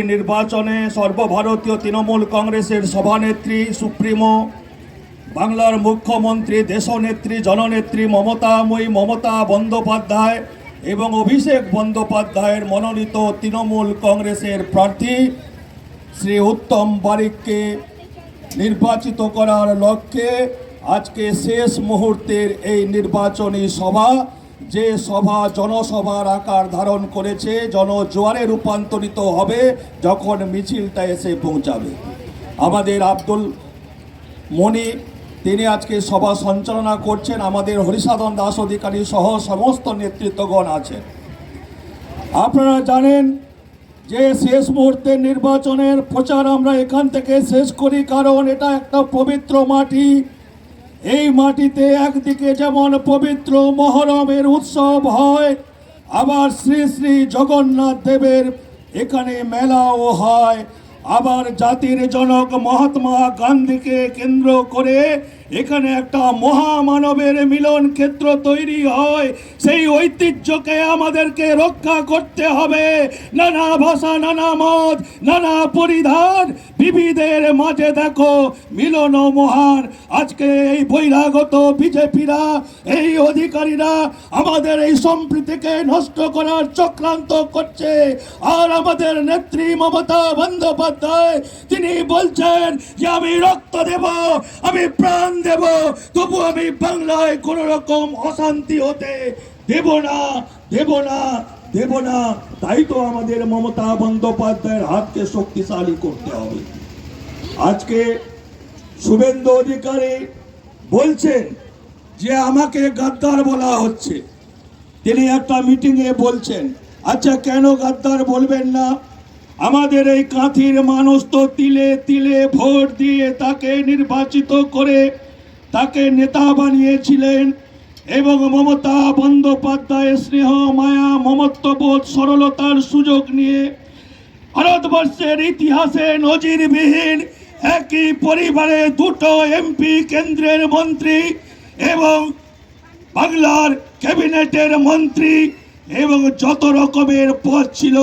নির্বাচনে সর্বভারতীয় তৃণমূল কংগ্রেসের সভানেত্রী সুপ্রিমো বাংলার মুখ্যমন্ত্রী দেশনেত্রী জননেত্রী মমতা বন্দ্যোপাধ্যায় এবং অভিষেক বন্দ্যোপাধ্যায়ের মনোনীত তৃণমূল কংগ্রেসের প্রার্থী শ্রী উত্তম বারিককে নির্বাচিত করার লক্ষ্যে আজকে শেষ মুহূর্তের এই নির্বাচনী সভা, যে সভা জনসভার আকার ধারণ করেছে, জনজোয়ারে রূপান্তরিত হবে যখন মিছিলটা এসে পৌঁছাবে। আমাদের আব্দুল মনি তিনি আজকে সভা সঞ্চালনা করছেন, আমাদের হরিসাধন দাস অধিকারী সহ সমস্ত নেতৃত্বগণ আছেন। আপনারা জানেন যে শেষ মুহূর্তের নির্বাচনের প্রচার আমরা এখান থেকে শেষ করি, কারণ এটা একটা পবিত্র মাটি। এই মাটিতে একদিকে যেমন পবিত্র মহরমের উৎসব হয়, আবার শ্রী শ্রী জগন্নাথ দেবের এখানে মেলাও হয়, আবার জাতির জনক মহাত্মা গান্ধীকে কেন্দ্র করে এখানে একটা মহামানবের মিলন ক্ষেত্র তৈরি হয়। সেই ঐতিহ্যকে আমাদেরকে রক্ষা করতে হবে। নানা ভাষা, নানা মত, নানা পরিধান, বিবিধের মাঝে দেখো মিলন মহান। আজকে এই বহিরাগত বিজেপিরা, এই অধিকারীরা আমাদের এই সম্প্রীতিকে নষ্ট করার চক্রান্ত করছে। আর আমাদের নেত্রী মমতা বন্দ্যোপাধ্যায় তিনি বলছেন যে আমি রক্ত দেব, আমি প্রাণ দেব, তবু আমি বাংলায় কোন রকম অশান্তি হতে দেব না, দেব না, দেব না। তাই তো আমাদের মমতা বন্দ্যোপাধ্যায়ের হাতকে শক্তিশালী করতে হবে। আজকে শুভেন্দু অধিকারী বলছেন যে আমাকে গাদ্দার বলা হচ্ছে। তিনি একটা মিটিংয়ে বলছেন, আচ্ছা কেন গাদ্দার বলবেন না? আমাদের এই কাঁথির মানুষ তো তিলে তিলে ভোট দিয়ে তাকে নির্বাচিত করে তাকে নেতা বানিয়েছিলেন, এবং মমতা বন্দ্যোপাধ্যায়ের স্নেহ মায়া মমত্ববোধ সরলতার সুযোগ নিয়ে ভারতবর্ষের ইতিহাসে নজিরবিহীন একই পরিবারে দুটো এমপি, কেন্দ্রের মন্ত্রী এবং বাংলার ক্যাবিনেটের মন্ত্রী এবং যত রকমের পদ ছিল